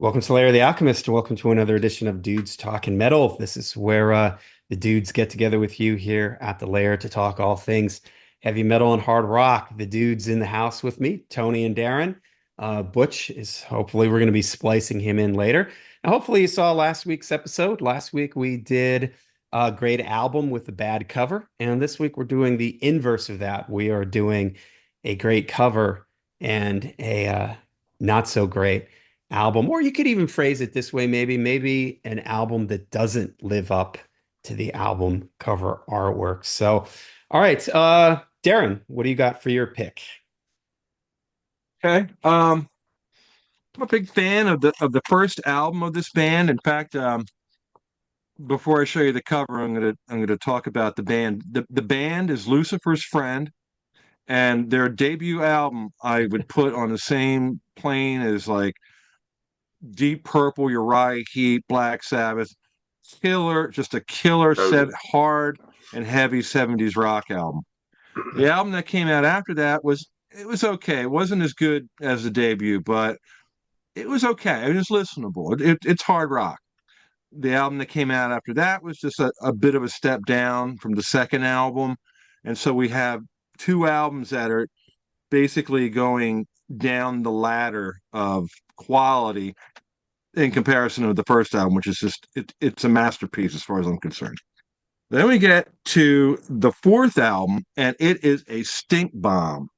Welcome to Lair the Alchemist, and welcome to another edition of Dudes Talking Metal. This is where the dudes get together with you here at the Lair to talk all things heavy metal and hard rock. The dudes in the house with me, Tony and Darren. Butch is hopefully we're going to be splicing him in later. And hopefully you saw last week's episode. Last week we did a great album with a bad cover, and this week we're doing the inverse of that. We are doing a great cover and a not so great album, or you could even phrase it this way, maybe an album that doesn't live up to the album cover artwork. So, all right, Darren, what do you got for your pick? Okay. I'm a big fan of the first album of this band. In fact, before I show you the cover, I'm gonna talk about the band. The band is Lucifer's Friend, and their debut album I would put on the same plane as like Deep Purple, Uriah Heep, Black Sabbath. Killer, just a killer Oh, yeah. set, hard and heavy 70s rock album. The album that came out after that was okay. It wasn't as good as the debut, but it was okay. It was listenable. It's hard rock. The album that came out after that was just a bit of a step down from the second album. And so we have two albums that are basically going down the ladder of quality in comparison to the first album, which is it's a masterpiece as far as I'm concerned. Then we get to the fourth album, and it is a stink bomb.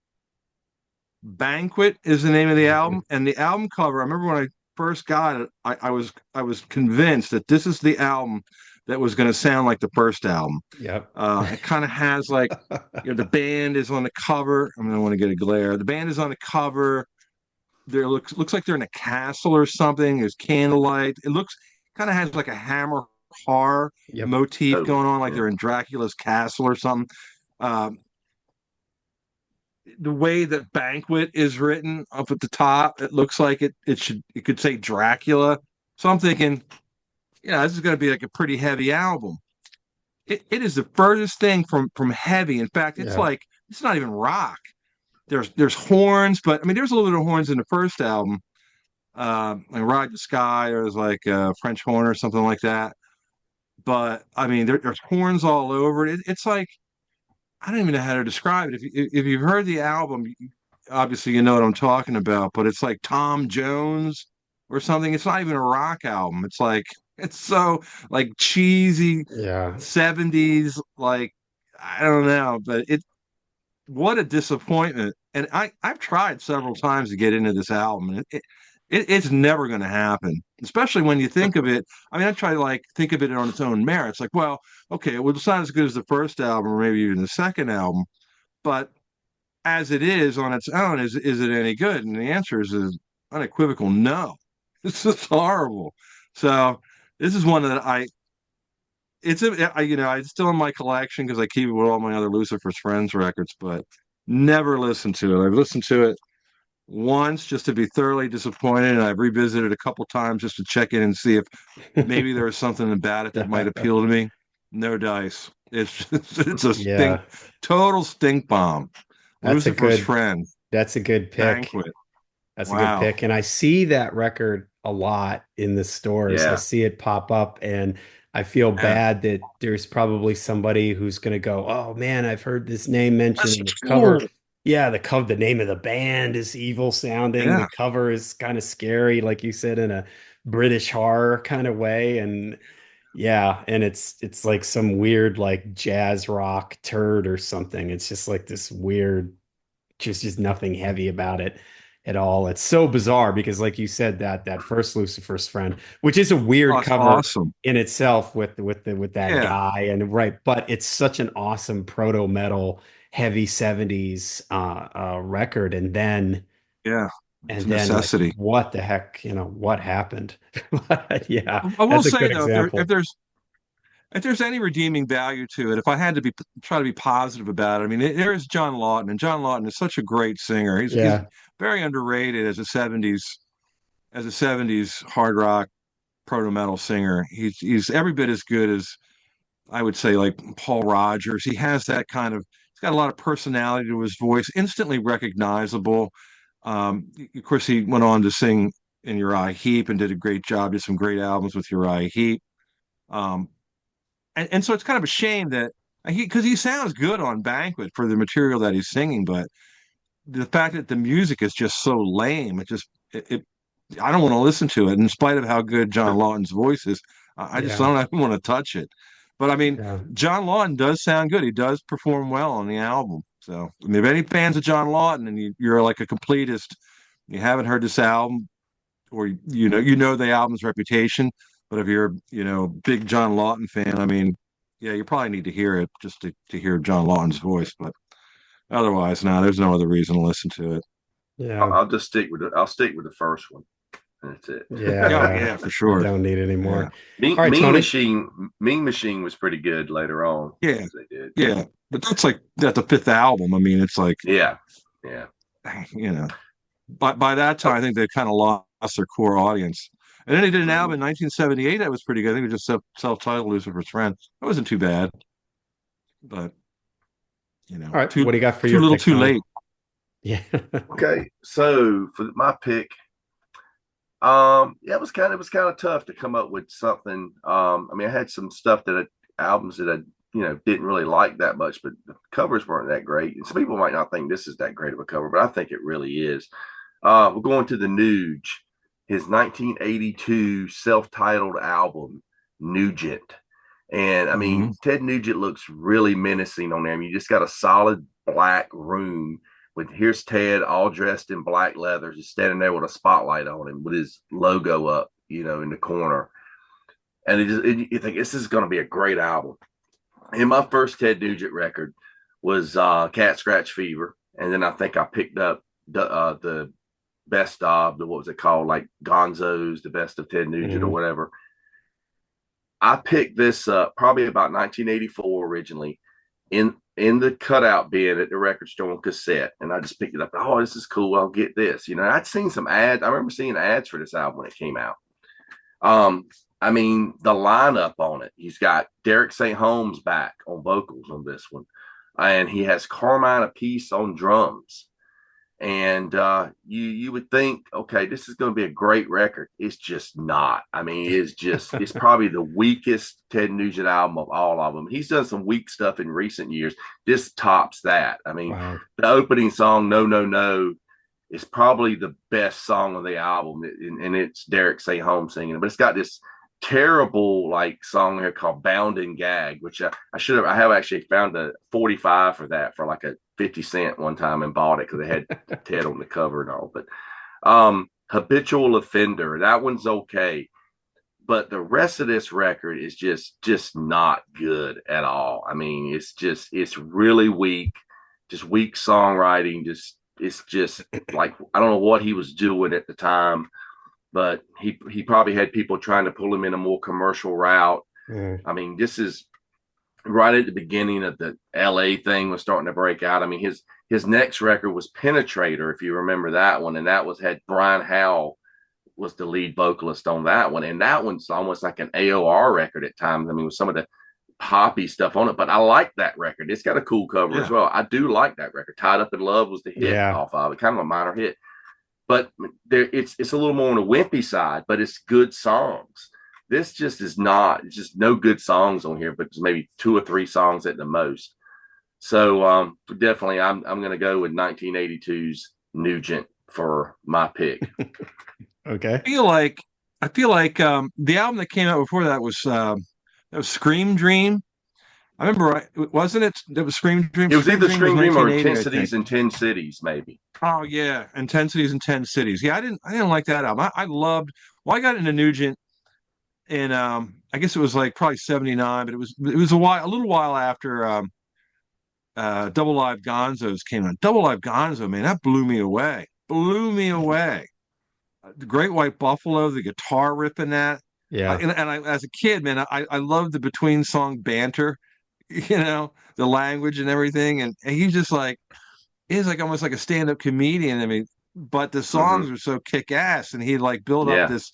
Banquet is the name of the album, and the album cover. I remember when I first got it, I was convinced that this is the album that was going to sound like the first album. Yep. It kind of has like, the band is on the cover. I don't want to get a glare. The band is on the cover. There looks like they're in a castle or something. There's candlelight. It looks kind of has like a Hammer horror Yep. motif Oh, going on, like yeah. they're in Dracula's castle or something. Um, the way that Banquet is written up at the top, it looks like it could say Dracula. So I'm thinking, yeah, this is going to be like a pretty heavy album. It is the furthest thing from heavy. In fact, it's Yeah. like it's not even rock. There's horns, but I mean, there's a little bit of horns in the first album. Like Ride the Sky, there's like a French horn or something like that. But I mean, there's horns all over it. It's like I don't even know how to describe it. If you've heard the album, obviously you know what I'm talking about. But it's like Tom Jones or something. It's not even a rock album. It's like it's so like cheesy Yeah. 70s. Like I don't know, but it what a disappointment. And I've tried several times to get into this album, and it's never going to happen. Especially when you think of it. I mean, I try to like think of it on its own merits. Like, well, okay, well, it's not as good as the first album, or maybe even the second album, but as it is on its own, is it any good? And the answer is an unequivocal no. It's just horrible. So this is one that it's still in my collection because I keep it with all my other Lucifer's Friends records, but never listened to it. I've listened to it once just to be thoroughly disappointed, and I've revisited a couple times just to check in and see if maybe there was something about it that might appeal to me. No dice. It's a Yeah. total stink bomb. That's a Lucifer's good Friend, that's a good pick. Banquet. That's a good Wow. pick. And I see that record a lot in the stores. I Yeah. see it pop up, and I feel Yeah. bad that there's probably somebody who's going to go, "Oh man, I've heard this name mentioned That's in the cover." cool. Yeah, the name of the band is evil sounding. The Yeah. cover is kind of scary, like you said, in a British horror kind of way. And yeah, and it's like some weird like jazz rock turd or something. It's just like this weird just nothing heavy about it at all. It's so bizarre because, like you said, that first Lucifer's Friend, which is a Oh, weird it's cover awesome. in itself with that Yeah. guy and right, but it's such an awesome proto metal heavy 70s record, Yeah. It's and a then like necessity. what the heck, what happened? But yeah, I will that's a say good though, example. if there's any redeeming value to it, if I had to be try to be positive about it, I mean, there is John Lawton, and John Lawton is such a great singer. He's Yeah. very underrated as a '70s hard rock proto metal singer. He's every bit as good as I would say like Paul Rogers. He has that kind of he's got a lot of personality to his voice, instantly recognizable. Of course, he went on to sing and Uriah Heep and did a great job. Did some great albums with Uriah Heep. Um, and so it's kind of a shame that because he sounds good on Banquet for the material that he's singing, but the fact that the music is just so lame, it I don't want to listen to it in spite of how good John Lawton's voice is. I just Yeah. don't even want to touch it. But I mean, Yeah. John Lawton does sound good. He does perform well on the album. So I mean, if any fans of John Lawton and you're like a completist, you haven't heard this album, or you know the album's reputation, but if you're big John Lawton fan, I mean, yeah, you probably need to hear it just to hear John Lawton's voice. But otherwise, no, there's no other reason to listen to it. Yeah. I'll just stick with I'll stick with the first one. That's it. Oh Yeah. yeah, for You sure. don't need it Yeah, anymore. mean, All right, mean Tony. Machine, Mean Machine was pretty good later on. yeah, As they did. yeah. But that's the fifth album. I mean, it's like Yeah, yeah. you know, by that time, Oh, I think they kind of lost their core audience. And then they did an mhm. album in 1978 that was pretty good. I think it was just self-titled Lucifer's Friend. That wasn't too bad, but All right. What too do you got for too your little, pick, too Tony? late. Yeah. Okay, so for my pick, yeah, it was kind of tough to come up with something. I mean, I had some stuff albums that I didn't really like that much, but the covers weren't that great. And some people might not think this is that great of a cover, but I think it really is. We're going to the Nuge, his 1982 self-titled album, Nugent. And I Hmm. mean, Ted Nugent looks really menacing on there. I mean, you just got a solid black room with here's Ted all dressed in black leather, just standing there with a spotlight on him with his logo up, in the corner. And you think this is going to be a great album. And my first Ted Nugent record was Cat Scratch Fever. And then I think I picked up the best of what was it called? Like Gonzo's, the best of Ted Nugent or Mhm. whatever. I picked this up probably about 1984 originally in the cutout bin at the record store on cassette, and I just picked it up. Oh, this is cool. I'll get this. I'd seen some ads. I remember seeing ads for this album when it came out. Um, I mean, the lineup on it. He's got Derek St. Holmes back on vocals on this one, and he has Carmine Appice on drums. And you would think, okay, this is going to be a great record. It's just not. I mean, it's probably the weakest Ted Nugent album of all of them. He's done some weak stuff in recent years. This tops that. I mean, Wow. the opening song, No No No, is probably the best song of the album, and it's Derek St. Holmes singing it. But it's got this terrible like song here called Bound and Gag, which I have actually found a 45 for that for like a 50 cent one time and bought it because it had Ted on the cover and all. But Habitual Offender, that one's okay, but the rest of this record is just not good at all. I mean, it's really weak, just weak songwriting. It's just like I don't know what he was doing at the time, but he probably had people trying to pull him in a more commercial route. Mhm. I mean, this is right at the beginning of the LA thing was starting to break out. I mean, his next record was Penetrator, if you remember that one, and that had Brian Howell was the lead vocalist on that one, and that one's almost like an AOR record at times. I mean, with some of the poppy stuff on it, but I like that record. It's got a cool cover as Yeah. well. I do like that record. Tied Up in Love was the hit Yeah. off of it, kind of a minor hit, but it's a little more on the wimpy side, but it's good songs. This just is not. It's just no good songs on here, but maybe two or three songs at the most. So definitely, I'm going to go with 1982's Nugent for my pick. Okay. I feel like the album that came out before that was Scream Dream. I remember, wasn't it? That was Scream Dream. It was Scream either Dream was Scream Dream or 1980, I think. Intensities in 10 Cities, maybe. Oh yeah, Intensities in 10 Cities. Yeah, I didn't like that album. I loved. Well, I got into Nugent in I guess it was like probably 79, but it was a little while after Double Live Gonzo's came out. Double Live Gonzo, man, that blew me away. Blew me away. The Great White Buffalo, the guitar riff in that. Yeah. As a kid, man, I loved the between song banter, the language and everything. And he's just like, he's like almost like a stand-up comedian. I mean, but the songs Mm-hmm. were so kick-ass, and he like built up Yeah. this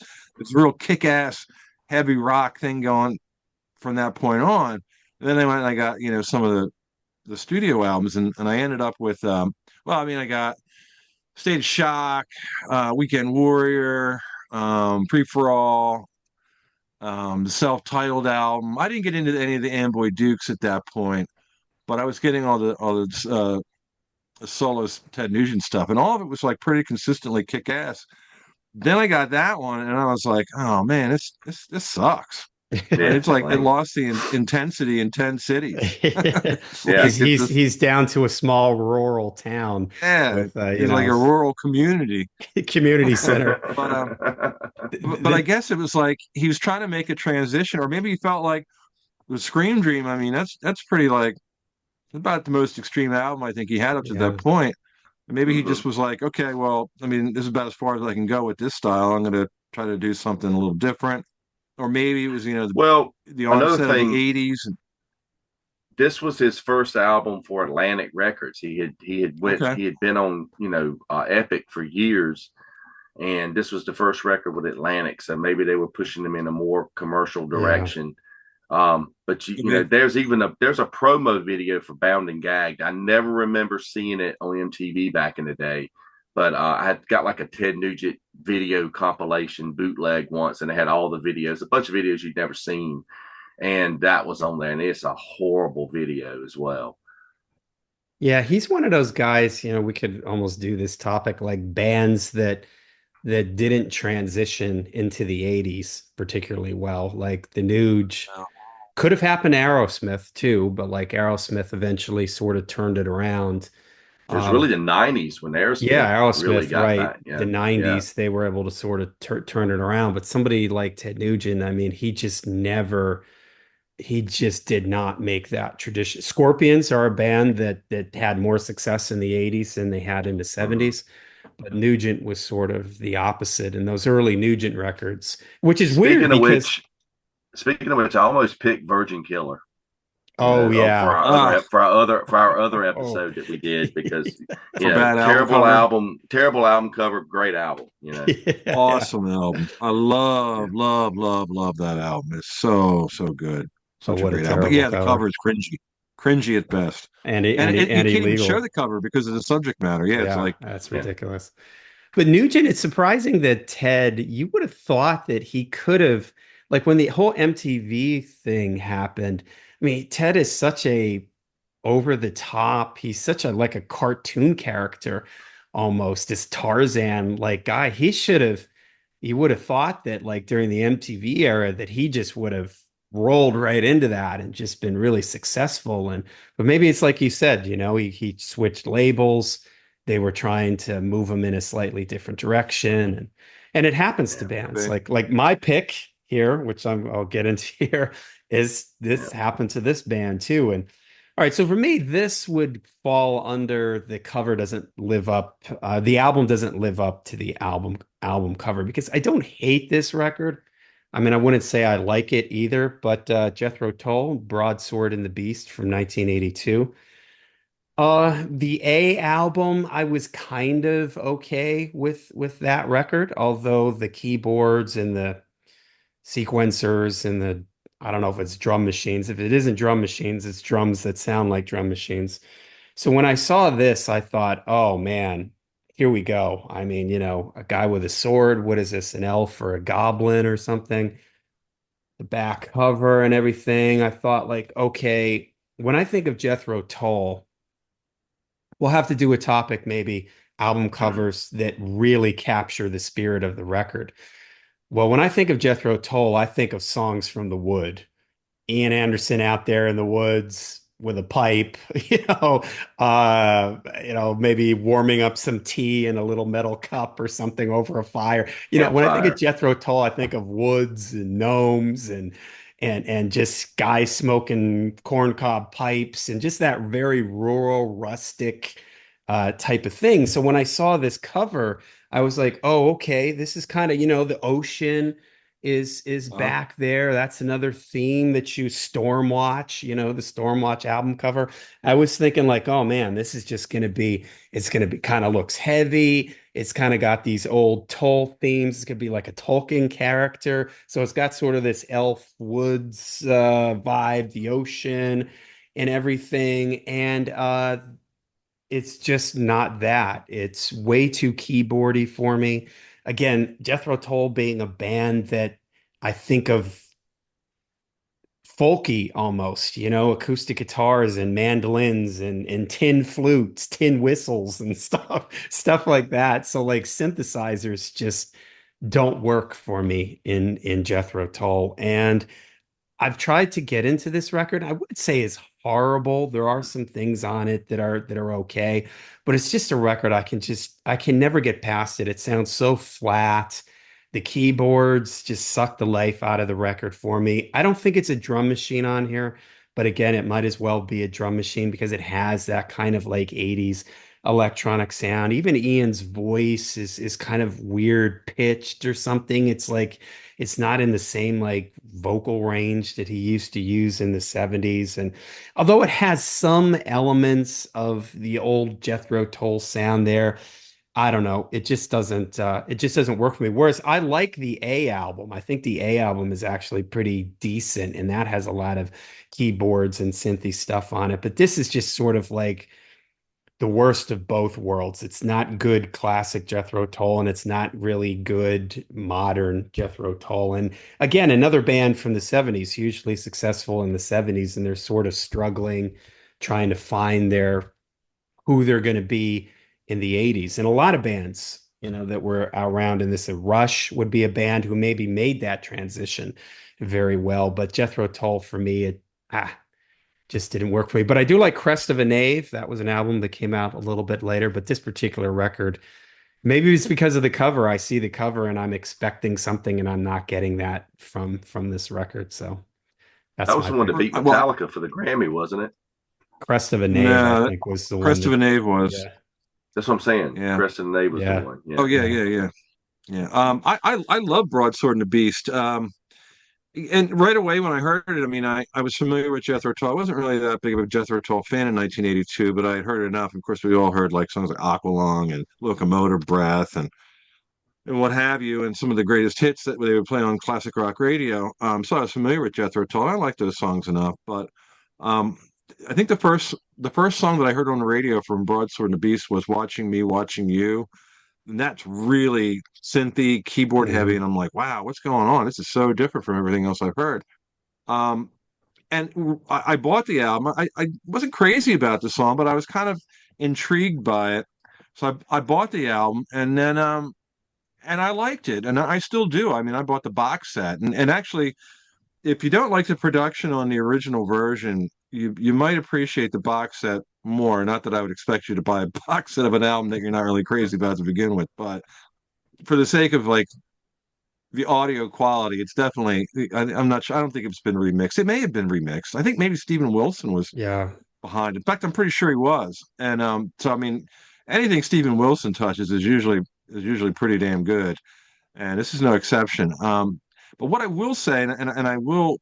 real kick-ass heavy rock thing going from that point on. And then I went and I got, some of the studio albums, and I ended up with well, I mean, I got State of Shock, Weekend Warrior, Free for All, the self-titled album. I didn't get into any of the Amboy Dukes at that point, but I was getting all the solo Ted Nugent stuff, and all of it was like pretty consistently kick ass. Then I got that one, and I was like, oh man, this sucks. I mean, Yeah, it's like it like lost the intensity in 10 cities. It's yeah. like He's it he's just, he's down to a small rural town yeah, with it's like a rural community. community center. But I The, guess it was like he was trying to make a transition, or maybe he felt like the Scream Dream. I mean, that's pretty like about the most extreme album I think he had up to that yeah. point. And maybe he Mhm. just was like, okay, well, I mean, this is about as far as I can go with this style. I'm going to try to do something a little different. Or maybe it was, Well, the another onset of the thing, 80s. this was his first album for Atlantic Records. Okay. He had been on Epic for years, and this was the first record with Atlantic. So maybe they were pushing him in a more commercial Yeah. direction. But Maybe. there's a promo video for Bound and Gagged. I never remember seeing it on MTV back in the day, but I had got like a Ted Nugent video compilation bootleg once, and it had all the videos, a bunch of videos you'd never seen, and that was on there, and it's a horrible video as well. Yeah, he's one of those guys, we could almost do this topic like bands that didn't transition into the 80s particularly well. Like the Nuge could have happened to Aerosmith too, but like Aerosmith eventually sort of turned it around. It was Uh, really the '90s when yeah, Aerosmith really Aerosmith, got right. back. The Yeah, yeah, 90s, they were able to sort of turn it around. But somebody like Ted Nugent, I mean, he just did not make that tradition. Scorpions are a band that had more success in the 80s than they had in the mhm. 70s. But Nugent was sort of the opposite in those early Nugent records, which is weird Speaking of because, which, Speaking of which, I almost picked Virgin Killer. oh, For yeah. our Ah, other Oh, episode that we did, because for bad album cover. terrible album cover, great album. yeah. Awesome album. I Yeah, love that album. It's so good. Oh, Such a what a great album. But terrible yeah, the cover cover. is cringy. Cringy at best. And you And can't even show illegal. the cover because of the subject matter. Yeah, it's Yeah, like, that's yeah. ridiculous. But Nugent, it's surprising that Ted, you would have thought that he could have, like when the whole MTV thing happened. I mean, Ted is such a over the top. He's such a like a cartoon character almost, this Tarzan like guy. He would have thought that like during the MTV era that he just would have rolled right into that and just been really successful. And but maybe it's like you said, he switched labels. They were trying to move him in a slightly different direction. And it happens to Yeah, bands. maybe. Like my pick here, which I'll get into here, is yeah. this happened to this band too. And all right, so for me, this would fall under the cover doesn't live up, the album doesn't live up to the album cover because I don't hate this record. I mean, I wouldn't say I like it either, but Jethro Tull, Broadsword and the Beast from 1982. The A album, I was kind of okay with that record, although the keyboards and the sequencers and the I don't know if it's drum machines. If it isn't drum machines, it's drums that sound like drum machines. So when I saw this, I thought, oh man, here we go. I mean, a guy with a sword. What is this, an elf or a goblin or something? The back cover and everything. I thought, like, okay, when I think of Jethro Tull, we'll have to do a topic, maybe album covers that really capture the spirit of the record. Well, when I think of Jethro Tull, I think of songs from the Wood. Ian Anderson out there in the woods with a pipe, maybe warming up some tea in a little metal cup or something over a fire. When I think of Campfire. Jethro Tull, I think of woods and gnomes and just guys smoking corncob pipes and just that very rural, rustic type of thing. So when I saw this cover, I was like, oh, okay, this is kind of, the ocean is Uh, back there. That's another theme that you Stormwatch, the Stormwatch album cover. I was thinking like, oh man, this is just it's gonna be kind of looks heavy. It's kind of got these old Tull themes. It's gonna be like a Tolkien character. So it's got sort of this elf woods vibe, the ocean and everything. And it's just not that. It's way too keyboardy for me. again, Jethro Tull being a band that I think of folky almost, acoustic guitars and mandolins and tin flutes, tin whistles and stuff like that. So like synthesizers just don't work for me in Jethro Tull. And I've tried to get into this record. I would say it's horrible. There are some things on it that are okay, but it's just a record I can never get past it. It sounds so flat. The keyboards just suck the life out of the record for me. I don't think it's a drum machine on here, but again, it might as well be a drum machine because it has that kind of like 80s electronic sound. Even Ian's voice is kind of weird pitched or something. It's like it's not in the same like vocal range that he used to use in the 70s. And although it has some elements of the old Jethro Tull sound there, I don't know. It just doesn't work for me. Whereas I like the A album. I think the A album is actually pretty decent and that has a lot of keyboards and synthy stuff on it. But this is just sort of like the worst of both worlds. It's not good classic Jethro Tull, and it's not really good modern Jethro Tull. And again, another band from the 70s, hugely successful in the 70s, and they're sort of struggling, trying to find their who they're going to be in the 80s. And a lot of bands, that were around in this, Rush would be a band who maybe made that transition very well. But Jethro Tull for me, just didn't work for me. But I do like Crest of a Knave. That was an album that came out a little bit later. But this particular record, maybe it's because of the cover. I see the cover and I'm expecting something, and I'm not getting that from this record. So That that's was my the one pick. that beat Well, Metallica for the Grammy, wasn't it? Crest of a Knave, I no, think, was the one Crest of a that. Knave was. Yeah, That's what I'm saying. Yeah. Crescent Nave was the yeah, one. Oh Yeah. yeah, yeah, yeah, yeah, yeah. I love Broadsword and the Beast. And right away when I heard it, I mean, I was familiar with Jethro Tull. I wasn't really that big of a Jethro Tull fan in 1982, but I had heard enough. Of course, we all heard like songs like Aqualung and Locomotive Breath and what have you, and some of the greatest hits that they would play on classic rock radio. So I was familiar with Jethro Tull. I liked those songs enough, but um, I think the first song that I heard on the radio from Broadsword and the Beast was "Watching Me, Watching You." And that's really synthy, keyboard heavy, Mhm. and I'm like, wow, what's going on? This is so different from everything else I've heard. Um, and I bought the album. I wasn't crazy about the song, but I was kind of intrigued by it. So I bought the album, and I liked it, and I still do. I mean, I bought the box set, and actually, if you don't like the production on the original version, you might appreciate the box set more. Not that I would expect you to buy a box set of an album that you're not really crazy about to begin with, but for the sake of like the audio quality, it's definitely. I'm not sure. I don't think it's been remixed. It may have been remixed. I think maybe Stephen Wilson was Yeah. behind. In fact, I'm pretty sure he was. And so I mean, anything Stephen Wilson touches is usually pretty damn good, and this is no exception. But what I will say, and I will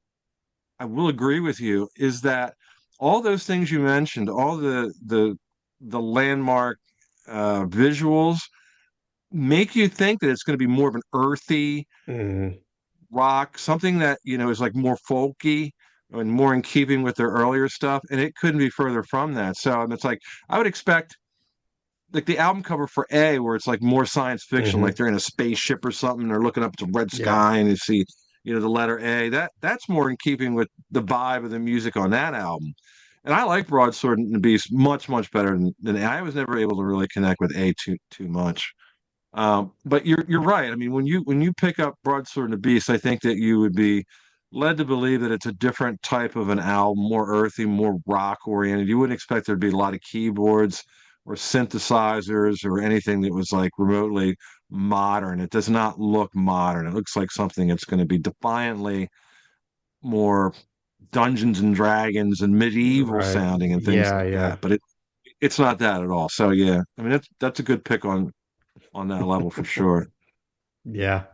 agree with you, is that all those things you mentioned, all the landmark visuals, make you think that it's going to be more of an earthy Mhm. rock, something that is like more folky and more in keeping with their earlier stuff, and it couldn't be further from that. So it's like I would expect like the album cover for A, where it's like more science fiction, like Mhm. they're in a spaceship or something, and they're looking up at the red Yeah. sky, and you see, the letter A. That's more in keeping with the vibe of the music on that album. And I like Broadsword and the Beast much, much better than A. I was never able to really connect with A too much. But you're right. I mean, when you pick up Broadsword and the Beast, I think that you would be led to believe that it's a different type of an album, more earthy, more rock oriented. You wouldn't expect there to be a lot of keyboards or synthesizers or anything that was like remotely modern. It does not look modern. It looks like something that's going to be defiantly more Dungeons and Dragons and medieval Right. sounding and things Yeah, like yeah. that. But it's not that at all. So yeah, I mean that's a good pick on that level for sure. Yeah.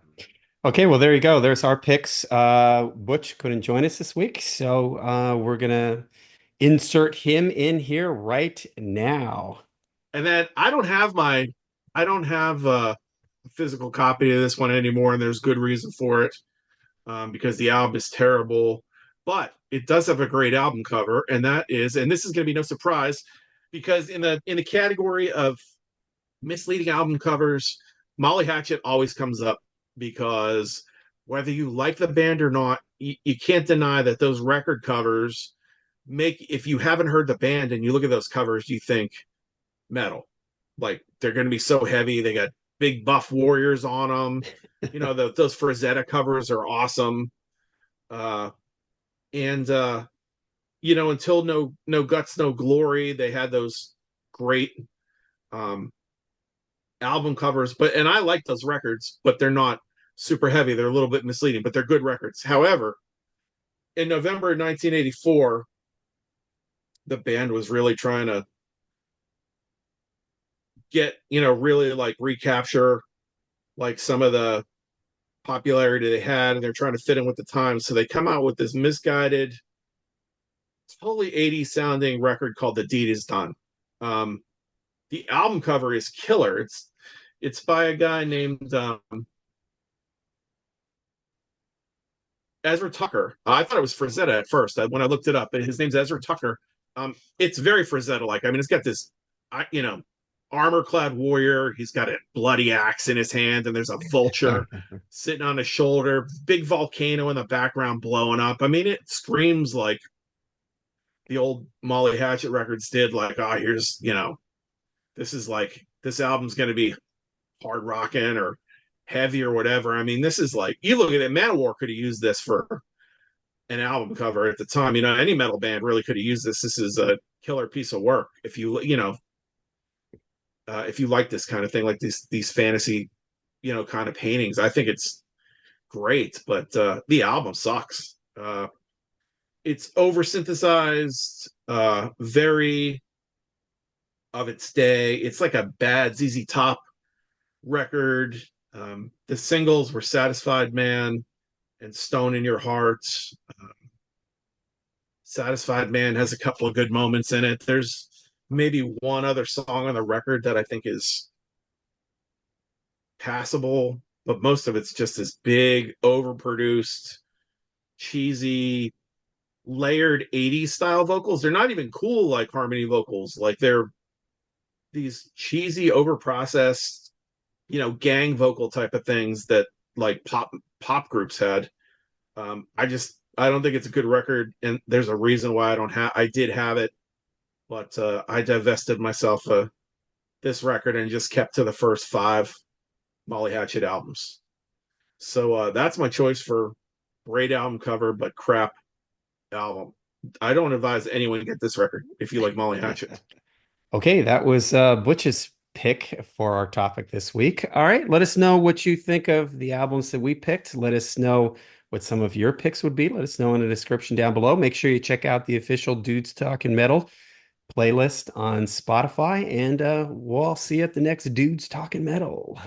Okay, well, there you go. There's our picks. Butch couldn't join us this week, so we're gonna insert him in here right now. And then I don't have a physical copy of this one anymore, and there's good reason for it, because the album is terrible. But it does have a great album cover, and this is going to be no surprise, because in the category of misleading album covers, Molly Hatchet always comes up because whether you like the band or not, you can't deny that those record covers make, if you haven't heard the band and you look at those covers, you think metal. Like they're going to be so heavy. They got big buff warriors on them. Those Frazetta covers are awesome. And until no guts, no glory, they had those great um, album covers. And I like those records, but they're not super heavy. They're a little bit misleading, but they're good records. However, in November 1984, the band was really trying to get, really like recapture like some of the popularity they had, and they're trying to fit in with the times. So they come out with this misguided, totally 80s sounding record called The Deed Is Done. The album cover is killer. It's by a guy named Ezra Tucker. I thought it was Frazetta at first when I looked it up, but his name's Ezra Tucker. It's very Frazetta like. I mean, it's got this, armor clad warrior. He's got a bloody axe in his hand, and there's a vulture sitting on his shoulder. Big volcano in the background blowing up. I mean, it screams like the old Molly Hatchet records did. Like, here's, this album's going to be hard rocking or heavy or whatever. I mean, this is like, you look at it, Manowar could have used this for an album cover at the time. Any metal band really could have used this. This is a killer piece of work. If you like this kind of thing, like these fantasy, kind of paintings, I think it's great. But the album sucks. It's over synthesized, very of its day. It's like a bad ZZ Top record. The singles were Satisfied Man and Stone in Your Heart. Satisfied Man has a couple of good moments in it. There's maybe one other song on the record that I think is passable, but most of it's just this big, overproduced, cheesy, layered 80s style vocals. They're not even cool like harmony vocals. Like they're these cheesy, overprocessed, gang vocal type of things that like pop groups had. I don't think it's a good record, and there's a reason why I did have it, but I divested myself of this record and just kept to the first 5 Molly Hatchet albums. So that's my choice for great album cover, but crap album. I don't advise anyone to get this record if you like Molly Hatchet. Okay, that was Butch's pick for our topic this week. All right, let us know what you think of the albums that we picked. Let us know what some of your picks would be. Let us know in the description down below. Make sure you check out the official Dudes Talkin' Metal playlist on Spotify, and we'll all see you at the next Dudes Talkin' Metal.